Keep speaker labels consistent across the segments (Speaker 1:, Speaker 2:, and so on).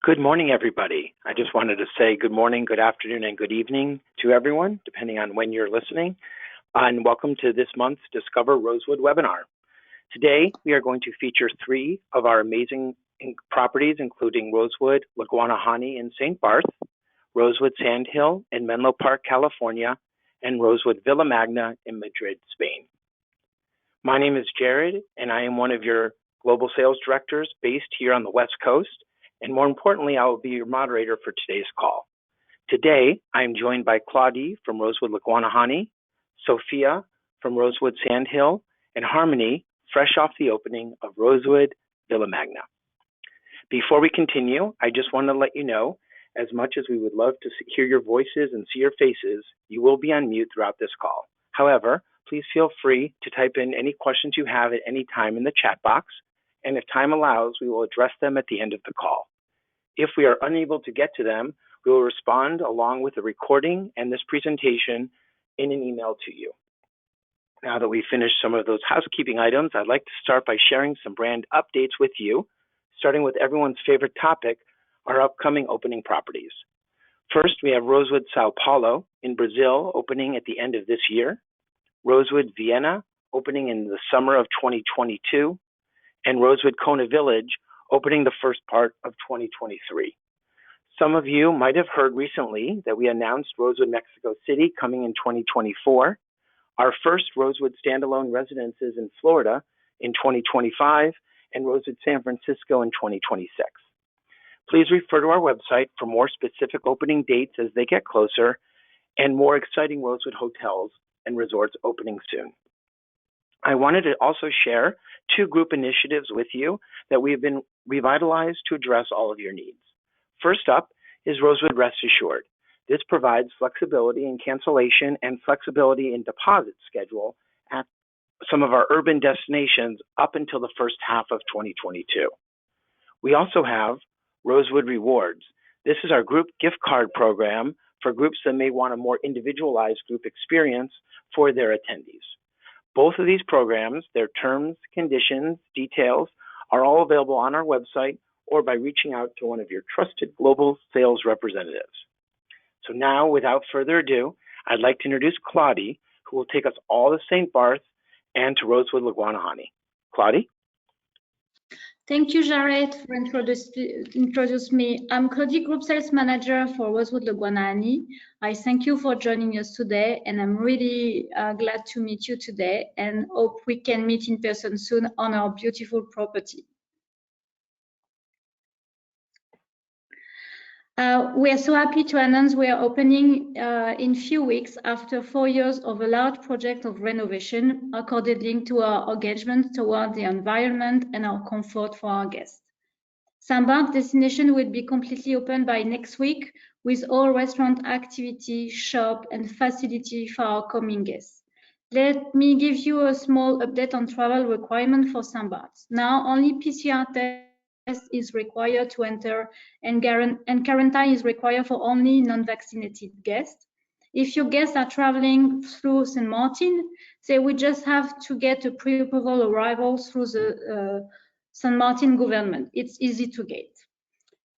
Speaker 1: Good morning, everybody. I just wanted to say good morning, good afternoon, and good evening to everyone, depending on when you're listening, and welcome to this month's Discover Rosewood webinar. Today, we are going to feature 3 of our amazing properties, including Rosewood, Laguanahani in St. Barth, Rosewood Sandhill in Menlo Park, California, and Rosewood Villa Magna in Madrid, Spain. My name is Jared, and I am one of your global sales directors based here on the West Coast. And more importantly, I will be your moderator for today's call. Today, I am joined by Claudie from Rosewood Laguanahani, Sophia from Rosewood Sandhill, and Harmony, fresh off the opening of Rosewood Villa Magna. Before we continue, I just want to let you know, as much as we would love to hear your voices and see your faces, you will be on mute throughout this call. However, please feel free to type in any questions you have at any time in the chat box, and if time allows, we will address them at the end of the call. If we are unable to get to them, we will respond along with the recording and this presentation in an email to you. Now that we've finished some of those housekeeping items, I'd like to start by sharing some brand updates with you, starting with everyone's favorite topic, our upcoming opening properties. First, we have Rosewood Sao Paulo in Brazil opening at the end of this year, Rosewood Vienna opening in the summer of 2022, and Rosewood Kona Village opening the first part of 2023. Some of you might have heard recently that we announced Rosewood Mexico City coming in 2024, our first Rosewood standalone residences in Florida in 2025, and Rosewood San Francisco in 2026. Please refer to our website for more specific opening dates as they get closer and more exciting Rosewood hotels and resorts opening soon. I wanted to also share 2 group initiatives with you that we have been revitalized to address all of your needs. First up is Rosewood Rest Assured. This provides flexibility in cancellation and flexibility in deposit schedule at some of our urban destinations up until the first half of 2022. We also have Rosewood Rewards. This is our group gift card program for groups that may want a more individualized group experience for their attendees. Both of these programs, their terms, conditions, details, are all available on our website or by reaching out to one of your trusted global sales representatives. So now, without further ado, I'd like to introduce Claudie, who will take us all to St. Barth and to Rosewood Laguanahani. Claudie?
Speaker 2: Thank you, Jared, for introducing me. I'm Claudie, Group Sales Manager for Rosewood Laguanahani. I thank you for joining us today, and I'm really glad to meet you today and hope we can meet in person soon on our beautiful property. We are so happy to announce we are opening in few weeks after 4 years of a large project of renovation according to our engagement toward the environment and our comfort for our guests. St. Barth destination will be completely open by next week with all restaurant activity, shop, and facility for our coming guests. Let me give you a small update on travel requirement for St. Barth. Now, only PCR test is required to enter, and quarantine is required for only non-vaccinated guests. If your guests are traveling through St. Martin, they will just have to get a pre-approval arrival through the St. Martin government. It's easy to get.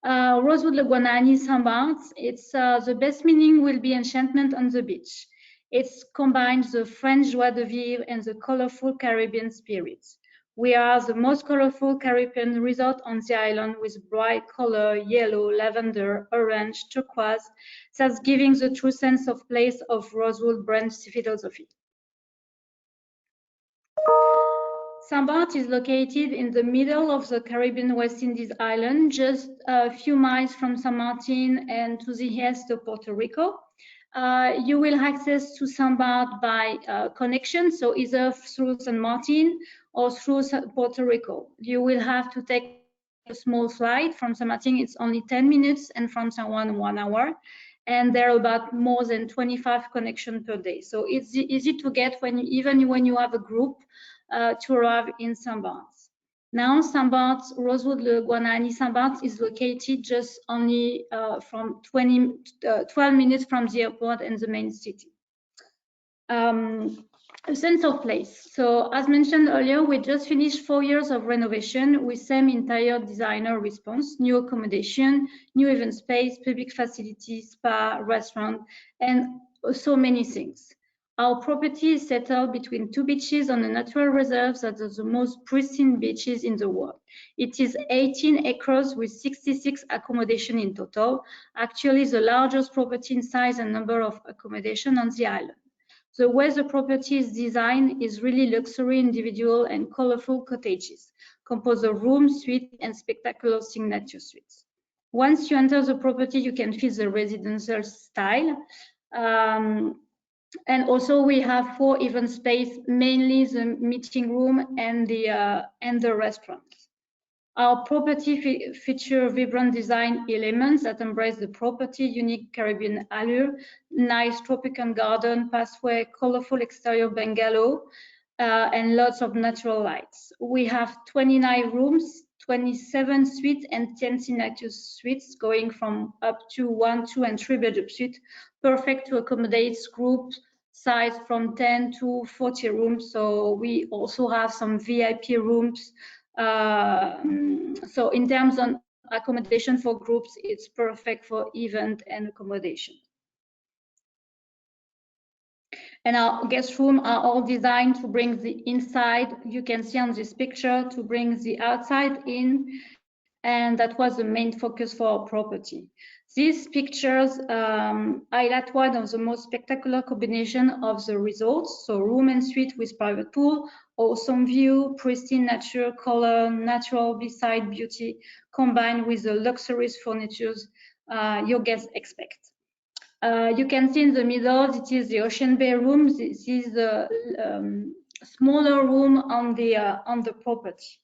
Speaker 2: Rosewood Laguanahani St. Barth, it's the best meaning will be enchantment on the beach. It combines the French joie de vivre and the colorful Caribbean spirits. We are the most colorful Caribbean resort on the island with bright color, yellow, lavender, orange, turquoise, that's giving the true sense of place of Rosewood brand philosophy. St. Barth is located in the middle of the Caribbean West Indies island, just a few miles from St. Martin and to the east of Puerto Rico. You will access to St. Barth by connection, so either through St. Martin or through Puerto Rico. You will have to take a small flight from St. Martin. It's only 10 minutes, and from San Juan, 1 hour. And there are about more than 25 connections per day. So it's easy to get even when you have a group to arrive in St. Barth. Now, St. Barth, Rosewood Laguanahani St. Barth is located just only from 12 minutes from the airport and the main city. A sense of place. So as mentioned earlier, we just finished 4 years of renovation with same entire designer response, new accommodation, new event space, public facilities, spa, restaurant, and so many things. Our property is settled between two beaches on a natural reserve that are the most pristine beaches in the world. It is 18 acres with 66 accommodation in total, actually the largest property in size and number of accommodation on the island. The way the property is designed is really luxury, individual, and colorful cottages, composed of rooms, suites, and spectacular signature suites. Once you enter the property, you can feel the residential style. And also we have 4 event space, mainly the meeting room and the restaurant. Our property feature vibrant design elements that embrace the property unique Caribbean allure, nice tropical garden, pathway, colorful exterior bungalow, and lots of natural lights. We have 29 rooms, 27 suites, and 10 signature suites going from up to 1, 2, and 3 bedroom suite, perfect to accommodate groups size from 10 to 40 rooms. So we also have some VIP rooms. So in terms of accommodation for groups, it's perfect for event and accommodation. And our guest rooms are all designed to bring the inside, you can see on this picture, to bring the outside in, and that was the main focus for our property. These pictures highlight one of the most spectacular combination of the resorts, so room and suite with private pool, awesome view, pristine nature, color, natural beside beauty, combined with the luxurious furniture your guests expect. You can see in the middle, it is the Ocean Bay room. This is the smaller room on the property.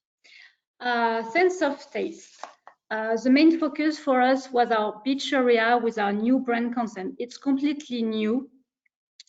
Speaker 2: Sense of taste. The main focus for us was our beach area with our new brand concept. It's completely new.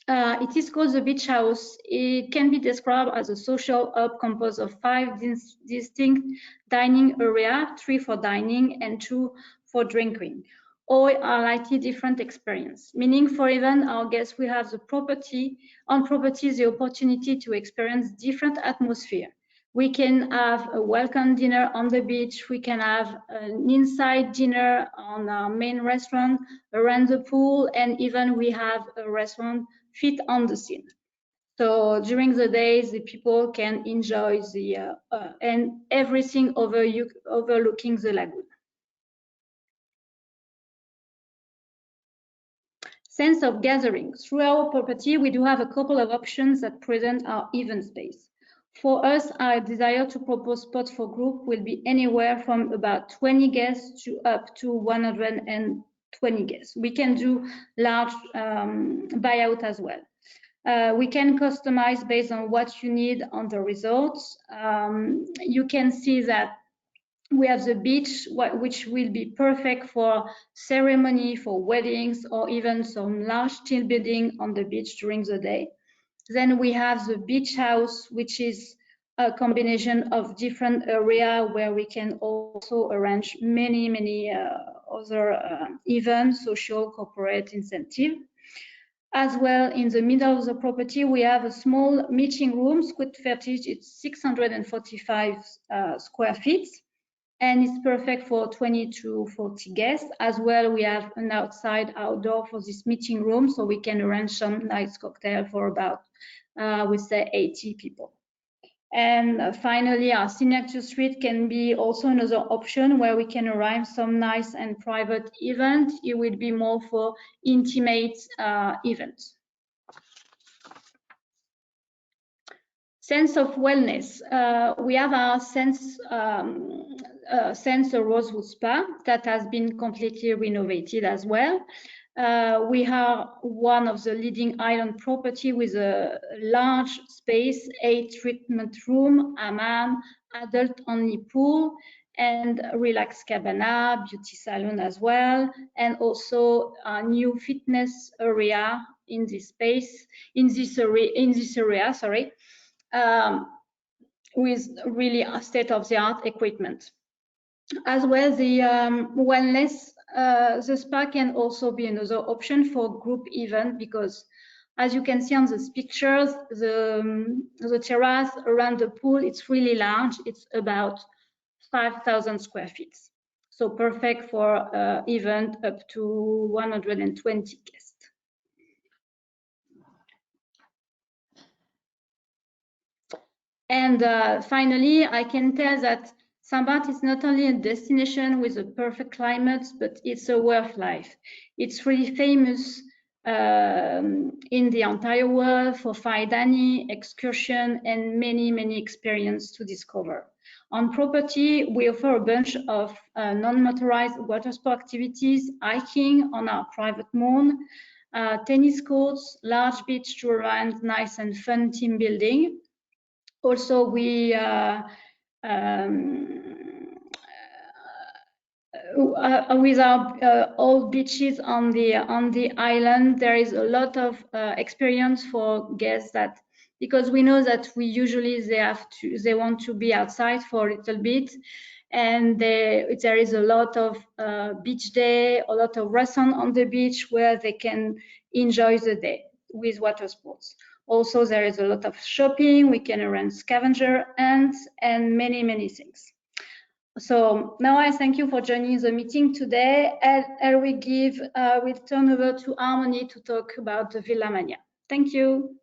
Speaker 2: It is called the Beach House. It can be described as a social hub composed of 5 distinct dining areas, 3 for dining and 2 for drinking. All are slightly different experience, meaning for even our guests, we have the property the opportunity to experience different atmosphere. We can have a welcome dinner on the beach. We can have an inside dinner on our main restaurant, around the pool, and even we have a restaurant fit on the scene. So during the days, the people can enjoy the and everything overlooking the lagoon. Sense of gathering. Through our property, we do have a couple of options that present our event space. For us, our desire to propose spots for group will be anywhere from about 20 guests to up to 120 guests. We can do large buyout as well. We can customize based on what you need on the resorts. You can see that we have the beach, which will be perfect for ceremony, for weddings, or even some large team building on the beach during the day. Then we have the beach house, which is a combination of different areas where we can also arrange many other events, social, corporate incentive. As well, in the middle of the property, we have a small meeting room, square footage, it's 645 square feet, and it's perfect for 20 to 40 guests. As well, we have an outdoor for this meeting room, so we can arrange some nice cocktail for about, we say 80 people. And finally, our signature suite can be also another option where we can arrange some nice and private event. It will be more for intimate events. Sense of wellness. We have our Sense Rosewood Spa that has been completely renovated as well. We are one of the leading island property with a large space, 8 treatment room, hammam, adult-only pool, and relaxed cabana, beauty salon as well, and also a new fitness area in this space, in this area, sorry, with really state-of-the-art equipment. As well, the wellness, the spa can also be another option for group event because As you can see on these pictures, the terrace around the pool, it's really large. It's about 5,000 square feet. So perfect for event up to 120 guests. And finally, I can tell that Saint-Barth is not only a destination with a perfect climate, but it's a way of life. It's really famous in the entire world for fine dining, excursion, and many experiences to discover. On property, we offer a bunch of non-motorized water sport activities, hiking on our private moon, tennis courts, large beach to around, nice and fun team building. Also, we with our old beaches on the island, there is a lot of experience for guests that, because we know that we usually they want to be outside for a little bit, and there is a lot of beach day, a lot of restaurants on the beach where they can enjoy the day with water sports. Also, there is a lot of shopping. We can arrange scavenger hunts and many things. So now I thank you for joining the meeting today, and I will turn over to Harmony to talk about the Villa Mania. Thank you.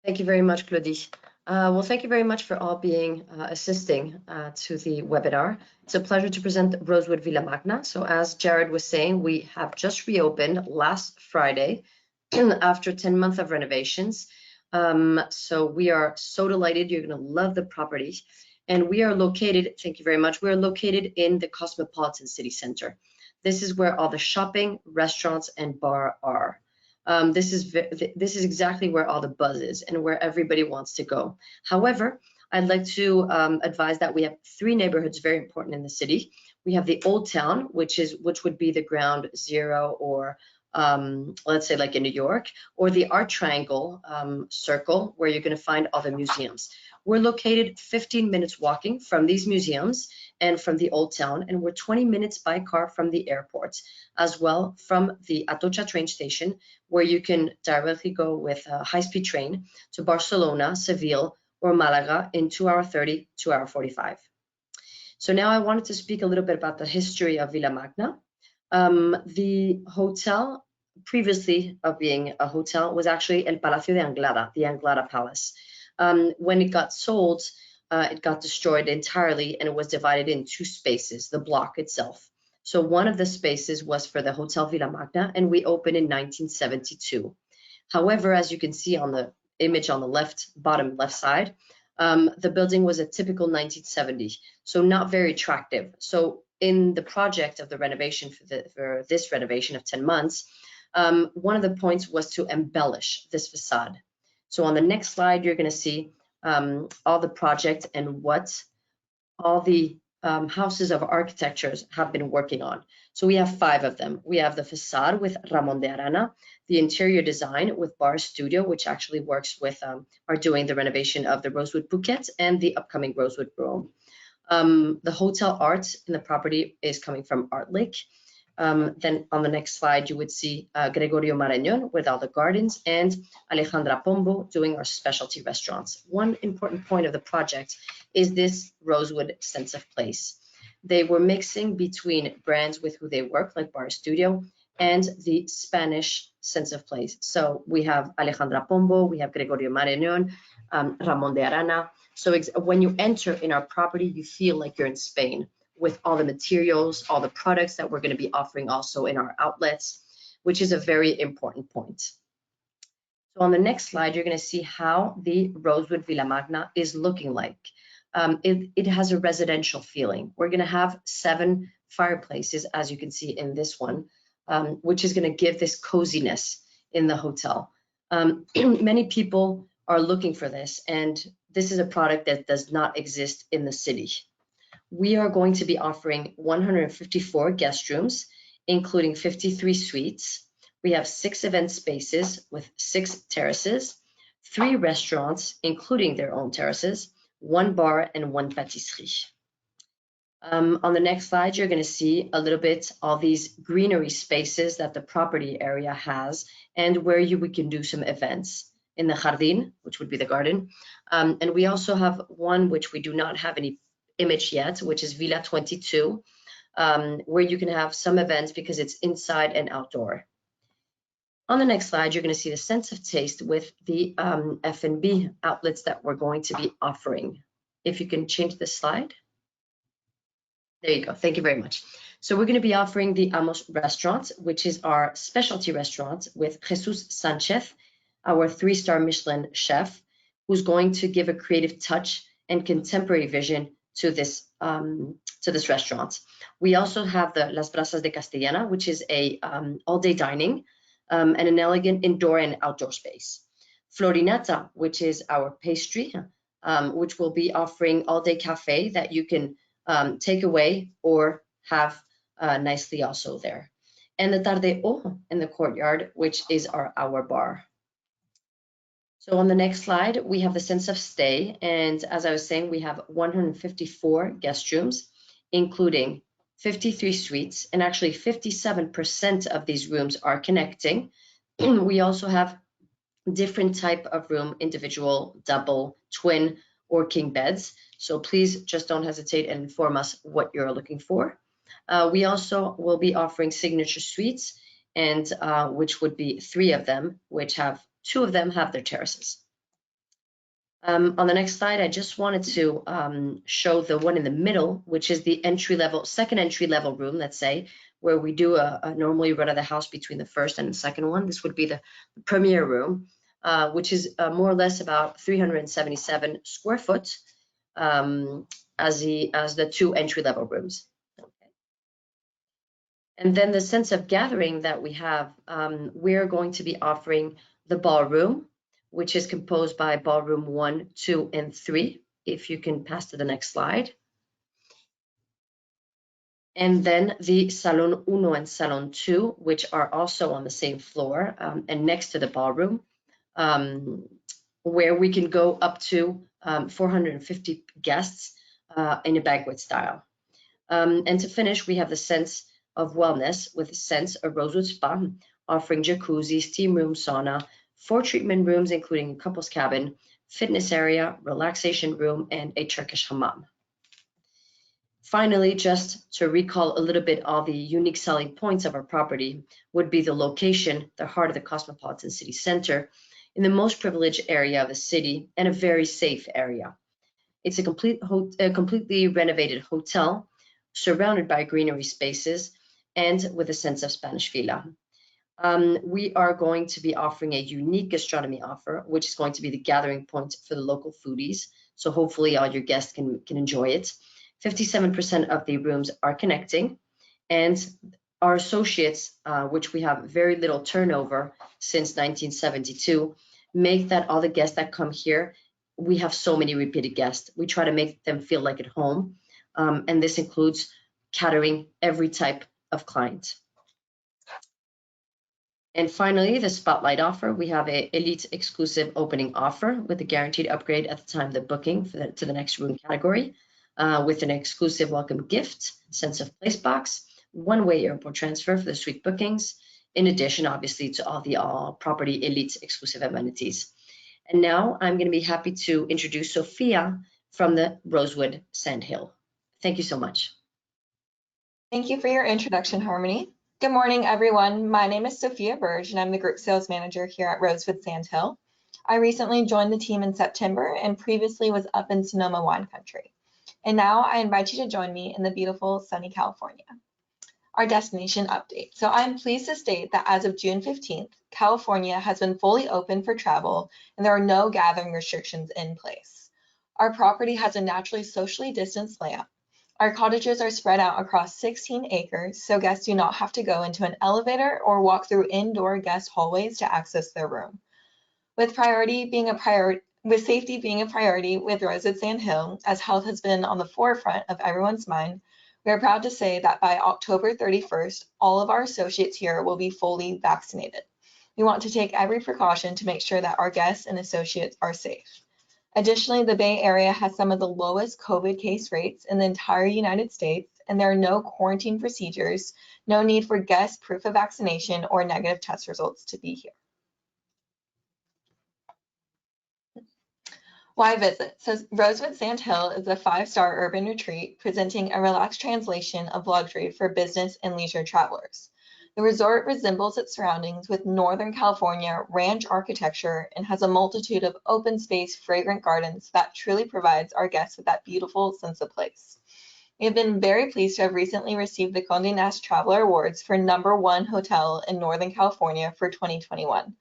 Speaker 3: Thank you very much, Claudie. Well, thank you very much for all being assisting to the webinar. It's a pleasure to present Rosewood Villa Magna. So as Jared was saying, we have just reopened last Friday after 10 months of renovations. So we are so delighted. You're going to love the property. And we are located, thank you very much, we're located in the Cosmopolitan City Center. This is where all the shopping, restaurants, and bar are. This is exactly where all the buzz is and where everybody wants to go. However, I'd like to advise that we have 3 neighborhoods very important in the city. We have the Old Town, which would be the ground zero, or let's say like in New York, or the Art Triangle circle, where you're going to find all the museums. We're located 15 minutes walking from these museums and from the Old Town, and we're 20 minutes by car from the airport, as well from the Atocha train station, where you can directly go with a high-speed train to Barcelona, Seville, or Malaga in 2 hours 30, 2 hours 45. So now I wanted to speak a little bit about the history of Villa Magna. The hotel, previously of being a hotel, was actually El Palacio de Anglada, the Anglada Palace. When it got sold, it got destroyed entirely, and it was divided in 2 spaces, the block itself. So one of the spaces was for the Hotel Villa Magna, and we opened in 1972. However, as you can see on the image on the bottom left side, the building was a typical 1970, so not very attractive. So in the project of the renovation for this renovation of 10 months, one of the points was to embellish this facade. So on the next slide, you're going to see all the project and what all the houses of architectures have been working on. So we have 5 of them. We have the facade with Ramon de Arana, the interior design with Bar Studio, which actually works with, are doing the renovation of the Rosewood Phuket and the upcoming Rosewood Rome. The hotel art in the property is coming from Art Lake. Then on the next slide, you would see Gregorio Marañón with all the gardens, and Alejandra Pombo doing our specialty restaurants. One important point of the project is this Rosewood sense of place. They were mixing between brands with who they work, like Bar Studio, and the Spanish sense of place. So we have Alejandra Pombo, we have Gregorio Marañón, Ramon de Arana. So when you enter in our property, you feel like you're in Spain, with all the materials, all the products that we're going to be offering also in our outlets, which is a very important point. So on the next slide, you're going to see how the Rosewood Villa Magna is looking like. It has a residential feeling. We're going to have 7 fireplaces, as you can see in this one, which is going to give this coziness in the hotel. Many people are looking for this, and this is a product that does not exist in the city. We are going to be offering 154 guest rooms, including 53 suites. We have 6 event spaces with 6 terraces, 3 restaurants, including their own terraces, 1 bar, and 1 patisserie. On the next slide, you're going to see a little bit all these greenery spaces that the property area has and where we can do some events in the jardín, which would be the garden. And we also have one which we do not have any image yet, which is Villa 22, where you can have some events because it's inside and outdoor. On the next slide, you're going to see the sense of taste with the F&B outlets that we're going to be offering. If you can change the slide. There you go. Thank you very much. So we're going to be offering the Amos restaurant, which is our specialty restaurant with Jesus Sanchez, our 3-star Michelin chef, who's going to give a creative touch and contemporary vision to this restaurant. We also have the Las Brasas de Castellana, which is a all-day dining and an elegant indoor and outdoor space. Florinata, which is our pastry, which will be offering all-day cafe that you can take away or have nicely also there. And the Tardeo in the courtyard, which is our hour bar. So on the next slide, we have the sense of stay. And as I was saying, we have 154 guest rooms, including 53 suites, and actually 57% of these rooms are connecting. We also have different type of room, individual, double, twin, or king beds. So please just don't hesitate and inform us what you're looking for. We also will be offering signature suites, and which would be 3 of them, which have 2 of them have their terraces. On the next slide, I just wanted to show the one in the middle, which is the second entry level room, let's say, where we do a normally run of the house between the first and the second one. This would be the premier room, which is more or less about 377 square foot as the 2 entry level rooms. Okay. And then the sense of gathering that we have, we're going to be offering the ballroom, which is composed by ballroom 1, 2, and 3. If you can pass to the next slide. And then the Salon 1 and Salon 2, which are also on the same floor and next to the ballroom, where we can go up to 450 guests in a banquet style. And to finish, we have the sense of wellness with Sense, a Rosewood spa, offering jacuzzi, steam room, sauna, 4 treatment rooms, including a couple's cabin, fitness area, relaxation room, and a Turkish hammam. Finally, just to recall a little bit all the unique selling points of our property would be the location, the heart of the cosmopolitan city center, in the most privileged area of the city and a very safe area. It's a completely renovated hotel surrounded by greenery spaces and with a sense of Spanish villa. We are going to be offering a unique gastronomy offer, which is going to be the gathering point for the local foodies. So hopefully all your guests can enjoy it. 57% of the rooms are connecting, and our associates, which we have very little turnover since 1972, make that all the guests that come here, we have so many repeated guests. We try to make them feel like at home, and this includes catering every type of client. And finally, the spotlight offer. We have an elite exclusive opening offer with a guaranteed upgrade at the time of the booking to the next room category, with an exclusive welcome gift, sense of place box, one-way airport transfer for the suite bookings, in addition, obviously, to all the property elite exclusive amenities. And now I'm going to be happy to introduce Sophia from the Rosewood Sandhill. Thank you so much.
Speaker 4: Thank you for your introduction, Harmony. Good morning, everyone. My name is Sophia Burge, and I'm the Group Sales Manager here at Rosewood Sandhill. I recently joined the team in September and previously was up in Sonoma wine country. And now I invite you to join me in the beautiful sunny California. Our destination update. So I'm pleased to state that as of June 15th, California has been fully open for travel and there are no gathering restrictions in place. Our property has a naturally socially distanced layout. Our cottages are spread out across 16 acres, so guests do not have to go into an elevator or walk through indoor guest hallways to access their room. With safety being a priority with Rosewood Sandhill, as health has been on the forefront of everyone's mind, we are proud to say that by October 31st, all of our associates here will be fully vaccinated. We want to take every precaution to make sure that our guests and associates are safe. Additionally, the Bay Area has some of the lowest COVID case rates in the entire United States, and there are no quarantine procedures, no need for guest proof of vaccination or negative test results to be here. Why visit? So Rosewood Sandhill is a 5-star urban retreat presenting a relaxed translation of luxury for business and leisure travelers. The resort resembles its surroundings with Northern California ranch architecture and has a multitude of open space, fragrant gardens that truly provides our guests with that beautiful sense of place. We have been very pleased to have recently received the Condé Nast Traveler Awards for #1 hotel in Northern California for 2021.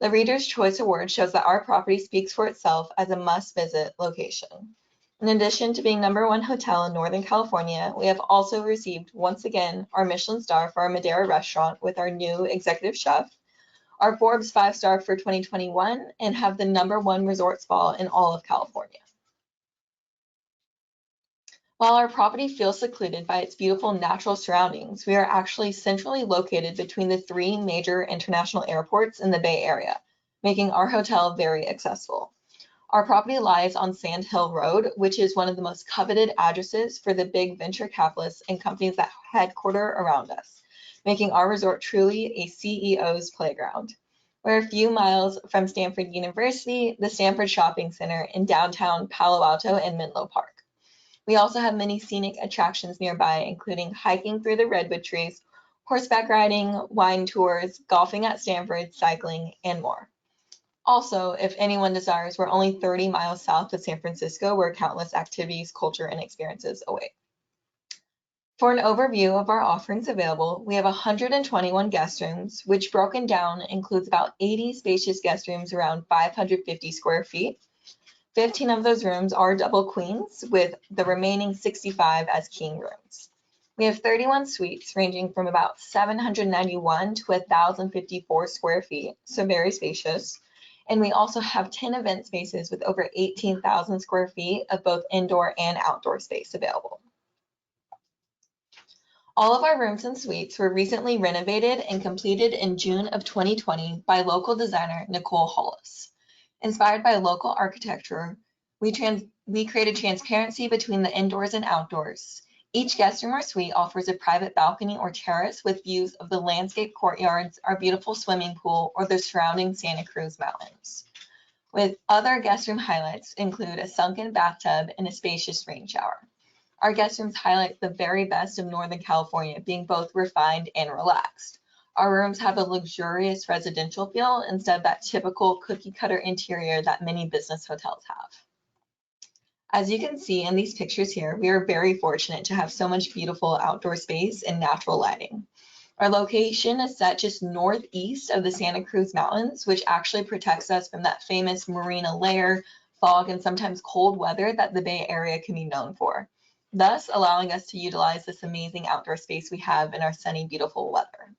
Speaker 4: The Reader's Choice Award shows that our property speaks for itself as a must-visit location. In addition to being #1 hotel in Northern California, we have also received, once again, our Michelin star for our Madeira restaurant with our new executive chef, our Forbes 5-star for 2021, and have the #1 resort spa in all of California. While our property feels secluded by its beautiful natural surroundings, we are actually centrally located between the 3 major international airports in the Bay Area, making our hotel very accessible. Our property lies on Sand Hill Road, which is one of the most coveted addresses for the big venture capitalists and companies that headquarter around us, making our resort truly a CEO's playground. We're a few miles from Stanford University, the Stanford Shopping Center, in downtown Palo Alto and Menlo Park. We also have many scenic attractions nearby, including hiking through the redwood trees, horseback riding, wine tours, golfing at Stanford, cycling, and more. Also, if anyone desires, we're only 30 miles south of San Francisco, where countless activities, culture, and experiences await. For an overview of our offerings available, we have 121 guest rooms, which broken down includes about 80 spacious guest rooms around 550 square feet. 15 of those rooms are double queens, with the remaining 65 as king rooms. We have 31 suites ranging from about 791 to 1,054 square feet, so very spacious. And we also have 10 event spaces with over 18,000 square feet of both indoor and outdoor space available. All of our rooms and suites were recently renovated and completed in June of 2020 by local designer Nicole Hollis. Inspired by local architecture, we created transparency between the indoors and outdoors. Each guest room or suite offers a private balcony or terrace with views of the landscape courtyards, our beautiful swimming pool, or the surrounding Santa Cruz Mountains. With other guest room highlights include a sunken bathtub and a spacious rain shower. Our guest rooms highlight the very best of Northern California, being both refined and relaxed. Our rooms have a luxurious residential feel instead of that typical cookie-cutter interior that many business hotels have. As you can see in these pictures here, we are very fortunate to have so much beautiful outdoor space and natural lighting. Our location is set just northeast of the Santa Cruz Mountains, which actually protects us from that famous marina layer, fog, and sometimes cold weather that the Bay Area can be known for, thus allowing us to utilize this amazing outdoor space we have in our sunny, beautiful weather.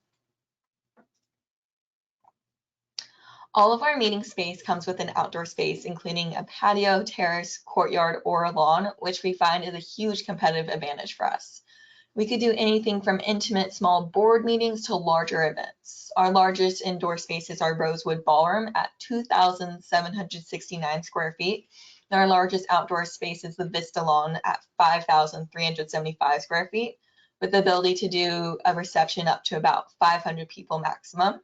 Speaker 4: All of our meeting space comes with an outdoor space, including a patio, terrace, courtyard, or a lawn, which we find is a huge competitive advantage for us. We could do anything from intimate small board meetings to larger events. Our largest indoor space is our Rosewood Ballroom at 2,769 square feet. And our largest outdoor space is the Vista Lawn at 5,375 square feet, with the ability to do a reception up to about 500 people maximum.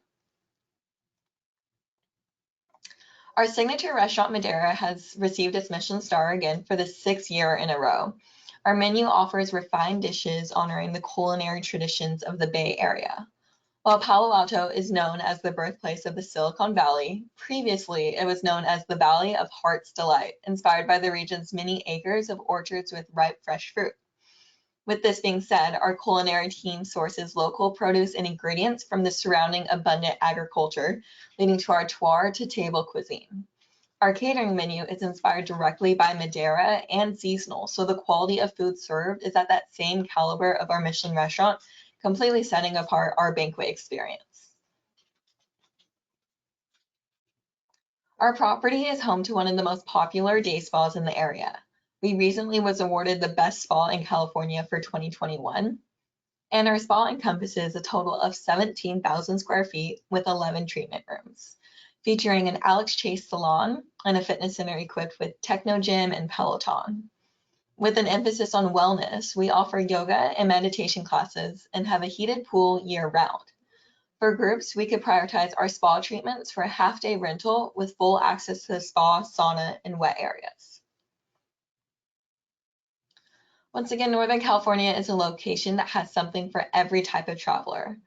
Speaker 4: Our signature restaurant, Madeira, has received its Michelin star again for the 6th year in a row. Our menu offers refined dishes honoring the culinary traditions of the Bay Area. While Palo Alto is known as the birthplace of the Silicon Valley, previously it was known as the Valley of Heart's Delight, inspired by the region's many acres of orchards with ripe fresh fruit. With this being said, our culinary team sources local produce and ingredients from the surrounding abundant agriculture, leading to our terroir-to-table cuisine. Our catering menu is inspired directly by Madeira and seasonal, so the quality of food served is at that same caliber of our Michelin restaurant, completely setting apart our banquet experience. Our property is home to one of the most popular day spas in the area. We recently was awarded the best spa in California for 2021, and our spa encompasses a total of 17,000 square feet with 11 treatment rooms. featuring an Alex Chase salon and a fitness center equipped with techno gym and Peloton. With an emphasis on wellness, we offer yoga and meditation classes and have a heated pool year-round. For groups, we could prioritize our spa treatments for a half-day rental with full access to the spa, sauna, and wet areas. Once again, Northern California is a location that has something for every type of traveler.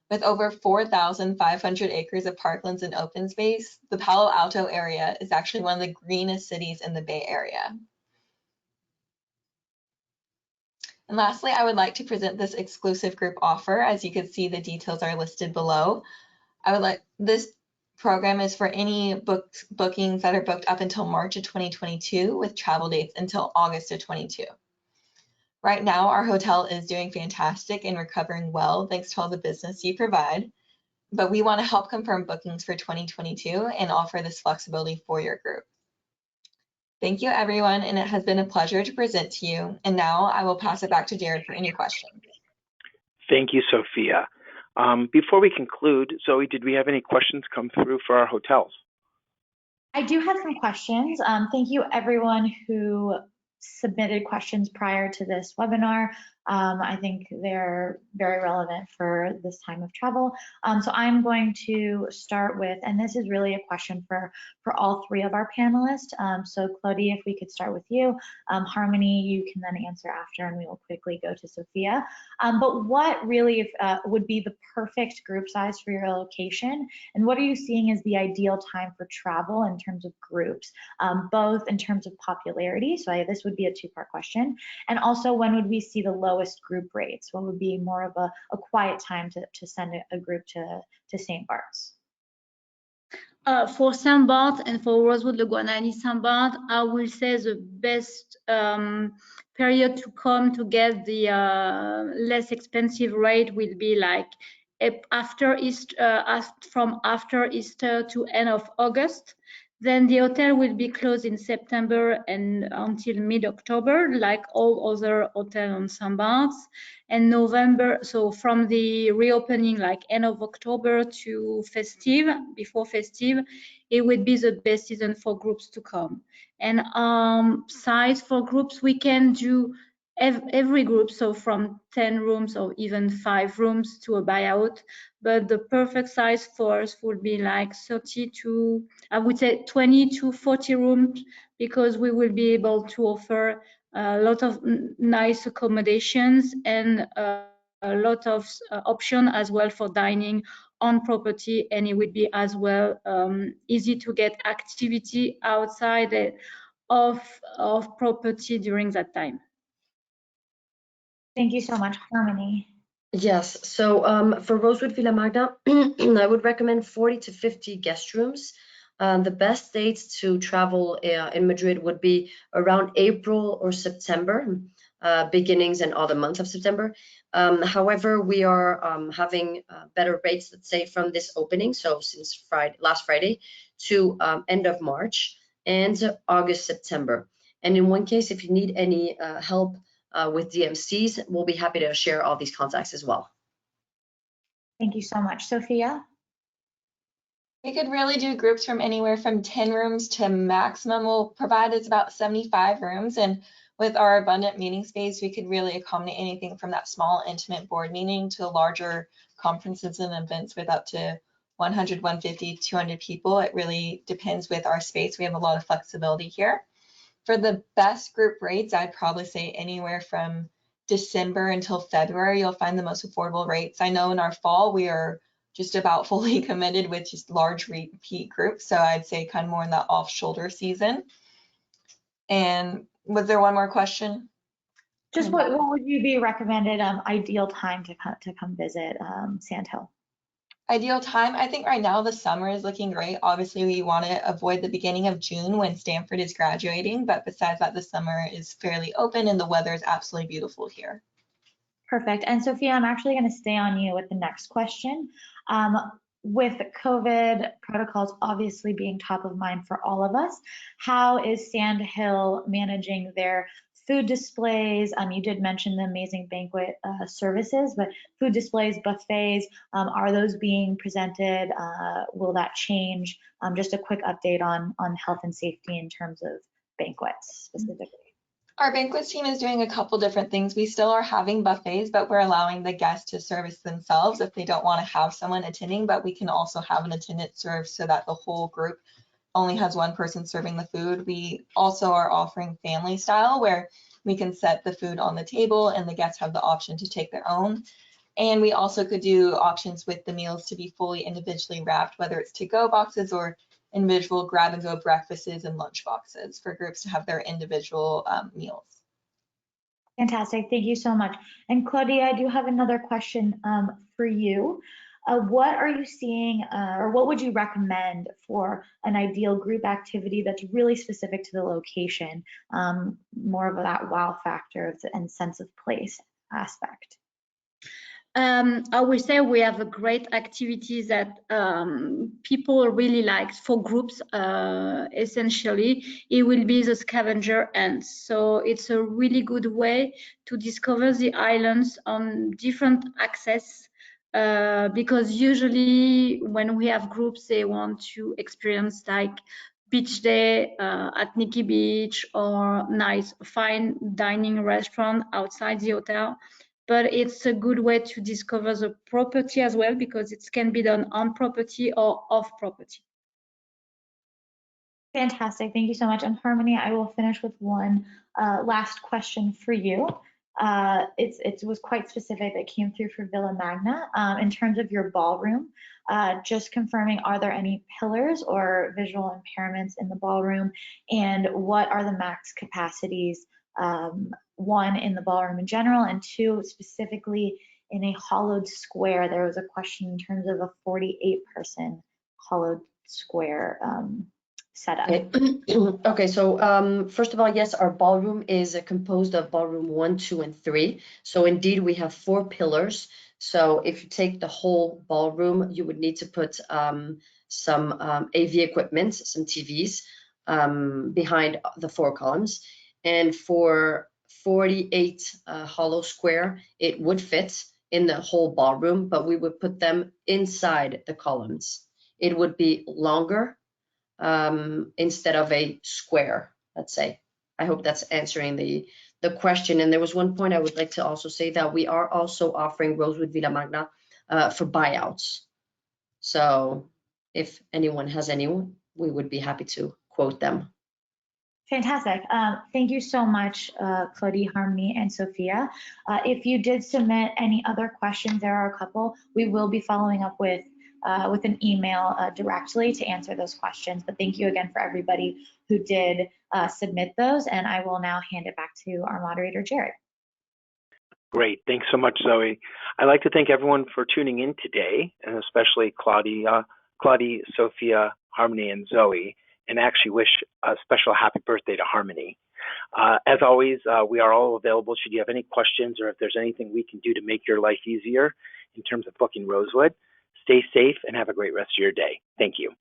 Speaker 4: With over 4,500 acres of parklands and open space, the Palo Alto area is actually one of the greenest cities in the Bay Area. And lastly, I would like to present this exclusive group offer. As you can see, the details are listed below. This program is for any bookings that are booked up until March of 2022 with travel dates until August of 22. Right now, our hotel is doing fantastic and recovering well thanks to all the business you provide, but we want to help confirm bookings for 2022 and offer this flexibility for your group. Thank you, everyone, and it has been a pleasure to present to you. And now I will pass it back to Jared for any questions.
Speaker 1: Thank you, Sophia. Before we conclude, Zoe, did we have any questions come through for our hotels?
Speaker 5: I do have some questions. Thank you, everyone who submitted questions prior to this webinar. I think they're very relevant for this time of travel. So I'm going to start with, and this is really a question for all three of our panelists. So Claudia, if we could start with you. Harmony, you can then answer after, and we will quickly go to Sophia. But what really would be the perfect group size for your location? And what are you seeing as the ideal time for travel in terms of groups, both in terms of popularity? So this would be a two-part question. And also, when would we see the lowest group rates? What would be more of a quiet time to send a group to St. Bart's?
Speaker 2: For St. Barth and for Rosewood, Le Guanani, St. Barth, I will say the best period to come to get the less expensive rate will be like after Easter, from after Easter to end of August. Then the hotel will be closed in September and until mid-October, like all other hotels on St. Bart's. And November, so from the reopening, like end of October to festive, before festive, it would be the best season for groups to come. And size for groups, we can do every group, so from 10 rooms or even 5 rooms to a buyout. But the perfect size for us would be like 30 to, I would say 20 to 40 rooms, because we will be able to offer a lot of nice accommodations and a lot of option as well for dining on property, and it would be as well easy to get activity outside of property during that time.
Speaker 5: Thank you so much, Harmony.
Speaker 3: Yes, so for Rosewood Villa Magna, I would recommend 40 to 50 guest rooms. The best dates to travel in Madrid would be around April or September, beginnings and other months of September. However, we are having better rates, let's say, from this opening, so since last Friday to end of March and August, September. And in one case, if you need any help with DMCs, we'll be happy to share all these contacts as well.
Speaker 5: Thank you so much. Sophia?
Speaker 4: We could really do groups from anywhere from 10 rooms to maximum we'll provide is about 75 rooms. And with our abundant meeting space, we could really accommodate anything from that small intimate board meeting to larger conferences and events with up to 100, 150, 200 people. It really depends with our space. We have a lot of flexibility here. For the best group rates, I'd probably say anywhere from December until February, you'll find the most affordable rates. I know in our fall, we are just about fully committed with just large repeat groups. So I'd say kind of more in that off-shoulder season. And was there one more question?
Speaker 5: Just what would you be recommended ideal time to come visit Sandhill?
Speaker 4: Ideal time, I think right now the summer is looking great. Obviously, we want to avoid the beginning of June when Stanford is graduating, but besides that, the summer is fairly open and the weather is absolutely beautiful here.
Speaker 5: Perfect. And Sophia, I'm actually going to stay on you with the next question. With COVID protocols obviously being top of mind for all of us, how is Sandhill managing their food displays. You did mention the amazing banquet services, but food displays, buffets, are those being presented? Will that change? Just a quick update on health and safety in terms of banquets specifically.
Speaker 4: Our banquets team is doing a couple different things. We still are having buffets, but we're allowing the guests to service themselves if they don't want to have someone attending, but we can also have an attendant serve so that the whole group only has one person serving the food. We also are offering family style where we can set the food on the table and the guests have the option to take their own. And we also could do options with the meals to be fully individually wrapped, whether it's to-go boxes or individual grab-and-go breakfasts and lunch boxes for groups to have their individual meals.
Speaker 5: Fantastic, thank you so much. And Claudia, I do have another question for you. What are you seeing, or what would you recommend for an ideal group activity that's really specific to the location, more of that wow factor and sense of place aspect?
Speaker 2: I would say we have a great activities that people really like for groups. Essentially, it will be the scavenger hunts. So it's a really good way to discover the islands on different access. Because usually when we have groups, they want to experience like beach day at Nikki Beach or nice fine dining restaurant outside the hotel. But it's a good way to discover the property as well, because it can be done on property or off property.
Speaker 5: Fantastic, thank you so much. And Harmony, I will finish with one last question for you. It was quite specific that came through for Villa Magna. In terms of your ballroom, just confirming, are there any pillars or visual impairments in the ballroom? And what are the max capacities, one, in the ballroom in general, and two, specifically in a hollowed square? There was a question in terms of a 48-person hollowed square setup.
Speaker 3: Okay, so first of all, yes, our ballroom is composed of ballroom 1, 2, and 3. So indeed, we have 4 pillars. So if you take the whole ballroom, you would need to put some AV equipment, some TVs behind the 4 columns. And for 48 hollow square, it would fit in the whole ballroom, but we would put them inside the columns. It would be longer instead of a square, let's say. I hope that's answering the question. And there was one point I would like to also say, that we are also offering Rosewood Villa Magna for buyouts. So if anyone has anyone, we would be happy to quote them.
Speaker 5: Fantastic. Thank you so much, Claudie, Harmony, and Sophia. If you did submit any other questions, there are a couple, we will be following up with an email directly to answer those questions. But thank you again for everybody who did submit those. And I will now hand it back to our moderator, Jared.
Speaker 1: Great. Thanks so much, Zoe. I'd like to thank everyone for tuning in today, and especially Claudie, Sophia, Harmony, and Zoe, and actually wish a special happy birthday to Harmony. As always, we are all available should you have any questions, or if there's anything we can do to make your life easier in terms of booking Rosewood. Stay safe and have a great rest of your day. Thank you.